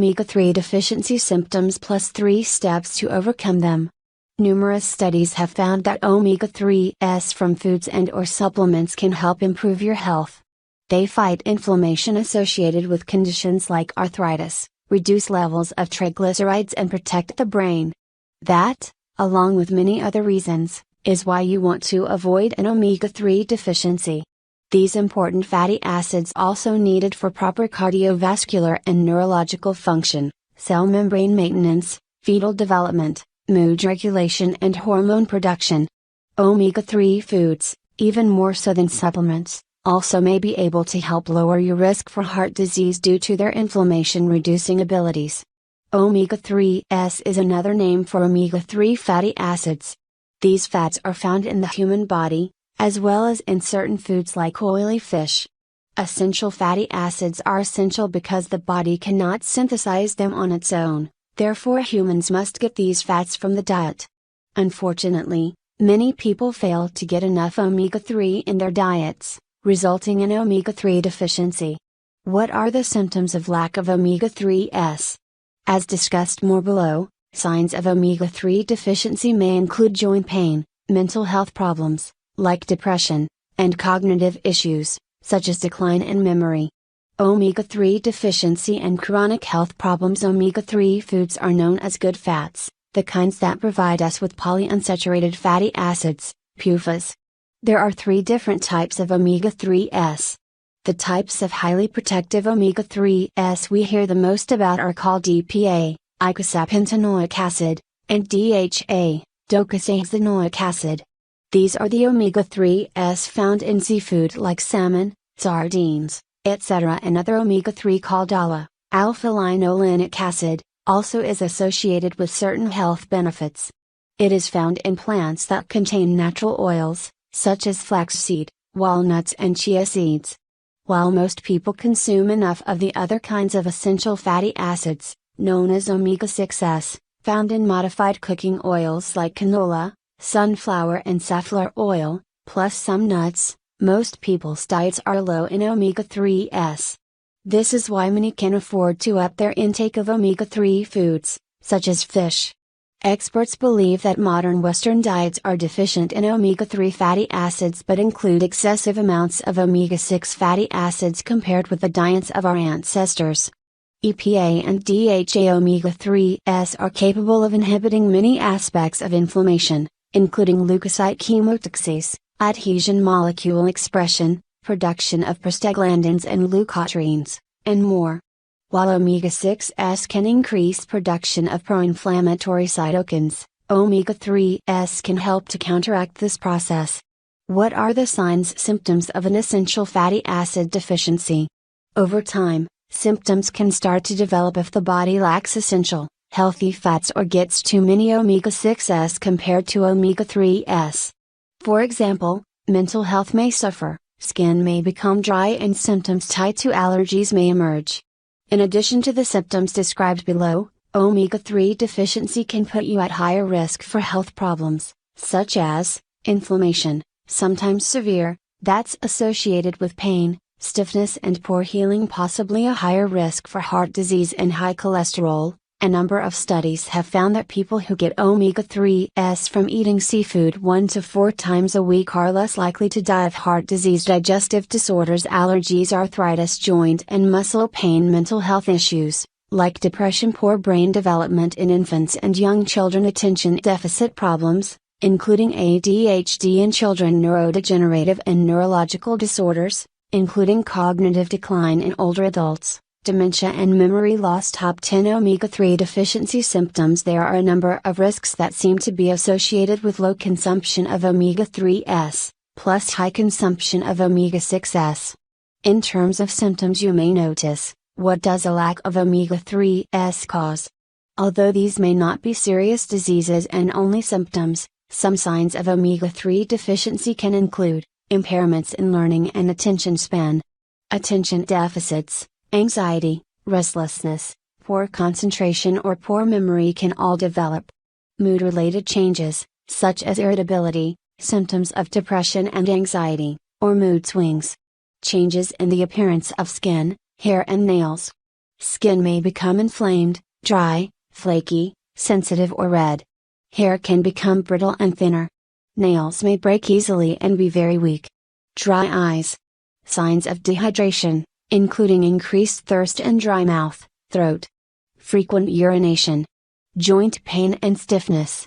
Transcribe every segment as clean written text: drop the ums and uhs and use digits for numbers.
omega-3 deficiency symptoms plus 3 steps to overcome them. Numerous studies have found that omega-3s from foods and/or supplements can help improve your health. They fight inflammation associated with conditions like arthritis, reduce levels of triglycerides and protect the brain. That, along with many other reasons, is why you want to avoid an omega-3 deficiency. These important fatty acids also needed for proper cardiovascular and neurological function, cell membrane maintenance, fetal development, mood regulation and hormone production. Omega-3 foods, even more so than supplements, also may be able to help lower your risk for heart disease due to their inflammation-reducing abilities. Omega-3s is another name for omega-3 fatty acids. These fats are found in the human body, as well as in certain foods like oily fish. Essential fatty acids are essential because the body cannot synthesize them on its own, therefore humans must get these fats from the diet. Unfortunately, many people fail to get enough omega-3 in their diets, resulting in omega-3 deficiency. What are the symptoms of lack of omega-3s? As discussed more below, signs of omega-3 deficiency may include joint pain, mental health problems, like depression, and cognitive issues, such as decline in memory. Omega-3 deficiency and chronic health problems. Omega-3 foods are known as good fats, the kinds that provide us with polyunsaturated fatty acids, PUFAs. There are 3 different types of omega-3s. The types of highly protective omega-3s we hear the most about are called EPA, eicosapentaenoic acid, and DHA, docosahexaenoic acid. These are the omega-3s found in seafood like salmon, sardines, etc. Another omega-3 called ALA, alpha-linolenic acid, also is associated with certain health benefits. It is found in plants that contain natural oils, such as flaxseed, walnuts and chia seeds. While most people consume enough of the other kinds of essential fatty acids, known as omega-6s, found in modified cooking oils like canola, sunflower and safflower oil, plus some nuts, most people's diets are low in omega-3s. This is why many can afford to up their intake of omega-3 foods, such as fish. Experts believe that modern Western diets are deficient in omega-3 fatty acids but include excessive amounts of omega-6 fatty acids compared with the diets of our ancestors. EPA and DHA omega-3s are capable of inhibiting many aspects of inflammation, including leukocyte chemotaxis, adhesion molecule expression, production of prostaglandins and leukotrienes, and more. While omega-6s can increase production of pro-inflammatory cytokines, omega-3s can help to counteract this process. What are the signs symptoms of an essential fatty acid deficiency? Over time, symptoms can start to develop if the body lacks essential, healthy fats or gets too many omega-6s compared to omega-3s. For example, mental health may suffer, skin may become dry and symptoms tied to allergies may emerge. In addition to the symptoms described below, omega-3 deficiency can put you at higher risk for health problems, such as inflammation, sometimes severe, that's associated with pain, stiffness and poor healing, possibly a higher risk for heart disease and high cholesterol. A number of studies have found that people who get omega-3s from eating seafood 1 to 4 times a week are less likely to die of heart disease, digestive disorders, allergies, arthritis, joint and muscle pain, mental health issues, like depression, poor brain development in infants and young children, attention deficit problems, including ADHD in children, neurodegenerative and neurological disorders, including cognitive decline in older adults, dementia and memory loss. Top 10 omega-3 deficiency symptoms. There are a number of risks that seem to be associated with low consumption of omega-3s, plus high consumption of omega-6s. In terms of symptoms you may notice, what does a lack of omega-3s cause? Although these may not be serious diseases and only symptoms, some signs of omega-3 deficiency can include impairments in learning and attention span, attention deficits, anxiety, restlessness, poor concentration or poor memory can all develop. Mood-related changes, such as irritability, symptoms of depression and anxiety, or mood swings. Changes in the appearance of skin, hair and nails. Skin may become inflamed, dry, flaky, sensitive or red. Hair can become brittle and thinner. Nails may break easily and be very weak. Dry eyes. Signs of dehydration, including increased thirst and dry mouth, throat. Frequent urination. Joint pain and stiffness.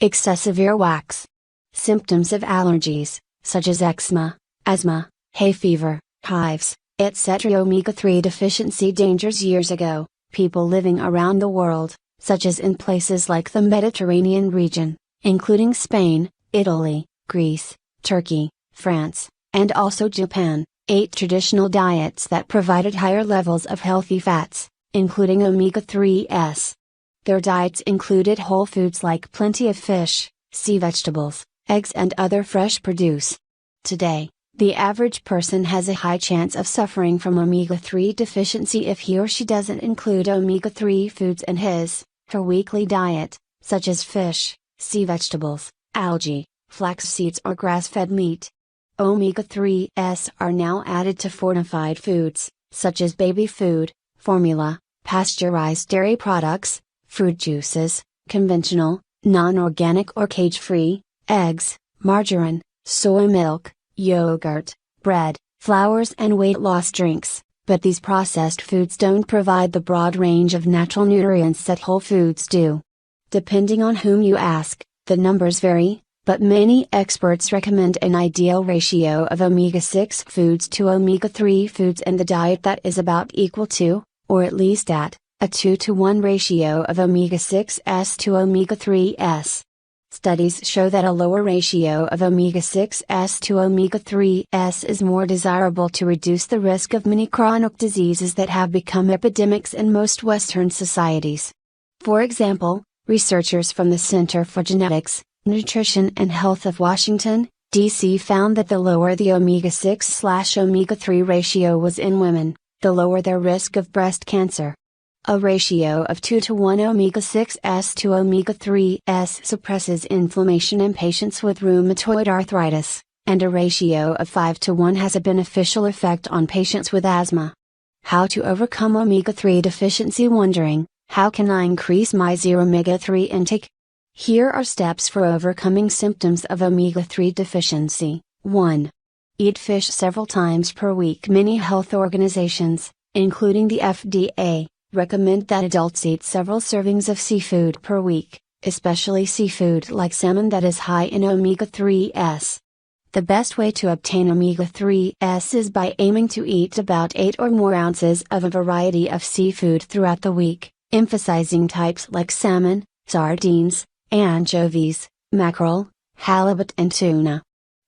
Excessive earwax. Symptoms of allergies, such as eczema, asthma, hay fever, hives, etc. Omega-3 deficiency dangers. Years ago, people living around the world, such as in places like the Mediterranean region, including Spain, Italy, Greece, Turkey, France, and also Japan, ate traditional diets that provided higher levels of healthy fats, including omega-3s. Their diets included whole foods like plenty of fish, sea vegetables, eggs and other fresh produce. Today, the average person has a high chance of suffering from omega-3 deficiency if he or she doesn't include omega-3 foods in her weekly diet, such as fish, sea vegetables, algae, flax seeds or grass-fed meat. Omega-3s are now added to fortified foods, such as baby food, formula, pasteurized dairy products, fruit juices, conventional, non-organic or cage-free, eggs, margarine, soy milk, yogurt, bread, flours and weight loss drinks, but these processed foods don't provide the broad range of natural nutrients that whole foods do. Depending on whom you ask, the numbers vary, but many experts recommend an ideal ratio of omega-6 foods to omega-3 foods in the diet that is about equal to, or at least at, a 2-to-1 ratio of omega-6s to omega-3s. Studies show that a lower ratio of omega-6s to omega-3s is more desirable to reduce the risk of many chronic diseases that have become epidemics in most Western societies. For example, researchers from the Center for Genetics, Nutrition and Health of Washington, D.C. found that the lower the omega-6/omega-3 ratio was in women, the lower their risk of breast cancer. A ratio of 2-to-1 omega-6s to omega-3s suppresses inflammation in patients with rheumatoid arthritis, and a ratio of 5-to-1 has a beneficial effect on patients with asthma. How to overcome omega-3 deficiency? Wondering, how can I increase my omega-3 intake? Here are steps for overcoming symptoms of omega-3 deficiency. 1. Eat fish several times per week. Many health organizations, including the FDA, recommend that adults eat several servings of seafood per week, especially seafood like salmon that is high in omega-3s. The best way to obtain omega-3s is by aiming to eat about 8 or more ounces of a variety of seafood throughout the week, emphasizing types like salmon, sardines, anchovies, mackerel, halibut and tuna.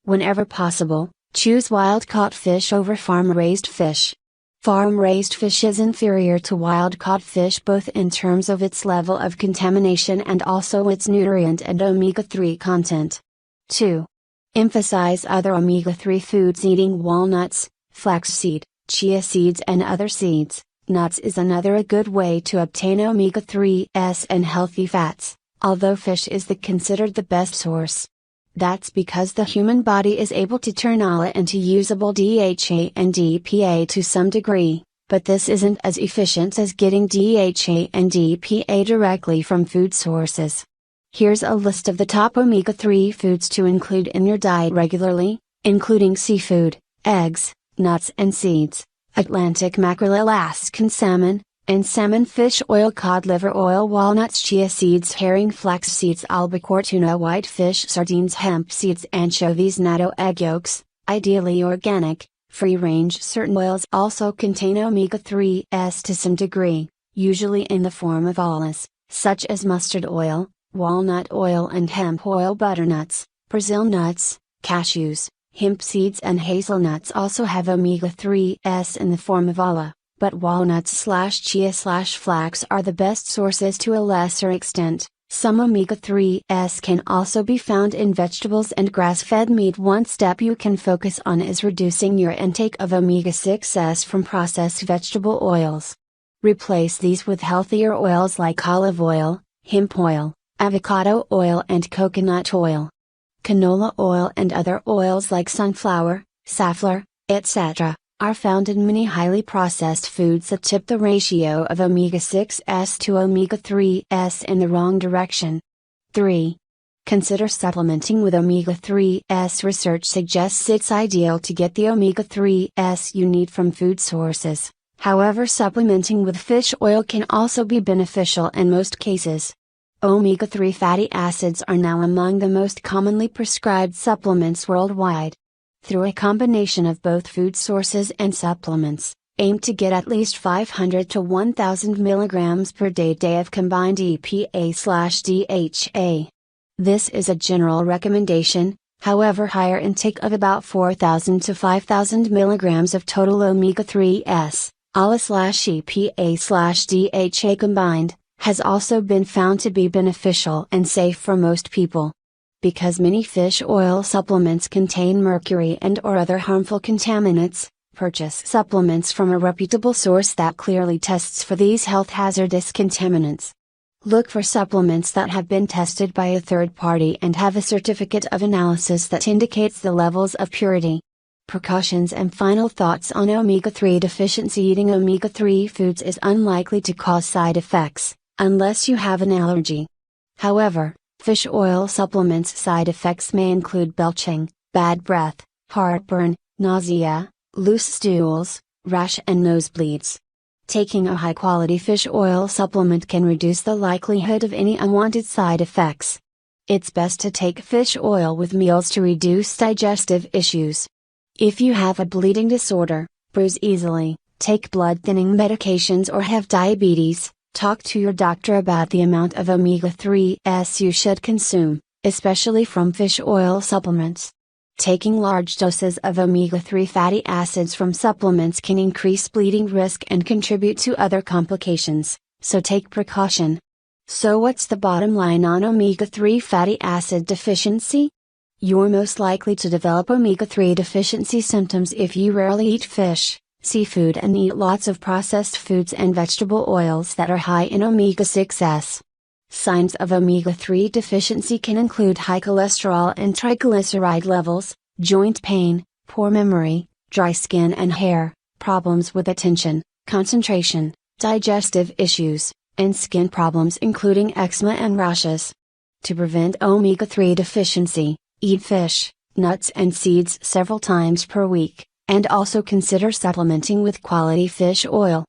Whenever possible, choose wild-caught fish over farm-raised fish. Farm-raised fish is inferior to wild-caught fish both in terms of its level of contamination and also its nutrient and omega-3 content. 2. Emphasize other omega-3 foods. Eating walnuts, flaxseed, chia seeds and other seeds, nuts is another a good way to obtain omega-3s and healthy fats, although fish is considered the best source. That's because the human body is able to turn ALA into usable DHA and DPA to some degree, but this isn't as efficient as getting DHA and DPA directly from food sources. Here's a list of the top omega-3 foods to include in your diet regularly, including seafood, eggs, nuts and seeds, Atlantic mackerel, Alaskan salmon, and salmon, fish oil, cod liver oil, walnuts, chia seeds, herring, flax seeds, albacore, tuna, whitefish, sardines, hemp seeds, anchovies, natto, egg yolks, ideally organic, free range. Certain oils also contain omega-3s to some degree, usually in the form of oils, such as mustard oil, walnut oil and hemp oil. Butternuts, Brazil nuts, cashews, hemp seeds and hazelnuts also have omega-3s in the form of ALA. But walnuts/chia/flax are the best sources to a lesser extent. Some omega-3s can also be found in vegetables and grass-fed meat. One step you can focus on is reducing your intake of omega-6s from processed vegetable oils. Replace these with healthier oils like olive oil, hemp oil, avocado oil and coconut oil. Canola oil and other oils like sunflower, safflower, etc., are found in many highly processed foods that tip the ratio of omega-6s to omega-3s in the wrong direction. 3. Consider supplementing with omega-3s. Research suggests it's ideal to get the omega-3s you need from food sources, however, supplementing with fish oil can also be beneficial in most cases. Omega-3 fatty acids are now among the most commonly prescribed supplements worldwide. Through a combination of both food sources and supplements, aim to get at least 500 to 1000 mg per day of combined EPA/DHA. This is a general recommendation, however higher intake of about 4000 to 5000 mg of total omega-3s, ALA/EPA/DHA combined, has also been found to be beneficial and safe for most people. Because many fish oil supplements contain mercury and/or other harmful contaminants, purchase supplements from a reputable source that clearly tests for these health hazardous contaminants. Look for supplements that have been tested by a third party and have a certificate of analysis that indicates the levels of purity. Precautions and final thoughts on omega-3 deficiency. Eating omega-3 foods is unlikely to cause side effects, unless you have an allergy. However, fish oil supplements side effects may include belching, bad breath, heartburn, nausea, loose stools, rash and nosebleeds. Taking a high-quality fish oil supplement can reduce the likelihood of any unwanted side effects. It's best to take fish oil with meals to reduce digestive issues. If you have a bleeding disorder, bruise easily, take blood-thinning medications or have diabetes, talk to your doctor about the amount of omega-3s you should consume, especially from fish oil supplements. Taking large doses of omega-3 fatty acids from supplements can increase bleeding risk and contribute to other complications, so take precaution. So what's the bottom line on omega-3 fatty acid deficiency? You're most likely to develop omega-3 deficiency symptoms if you rarely eat fish, seafood and eat lots of processed foods and vegetable oils that are high in omega-6s. Signs of omega-3 deficiency can include high cholesterol and triglyceride levels, joint pain, poor memory, dry skin and hair, problems with attention, concentration, digestive issues, and skin problems including eczema and rashes. To prevent omega-3 deficiency, eat fish, nuts and seeds several times per week, and also consider supplementing with quality fish oil.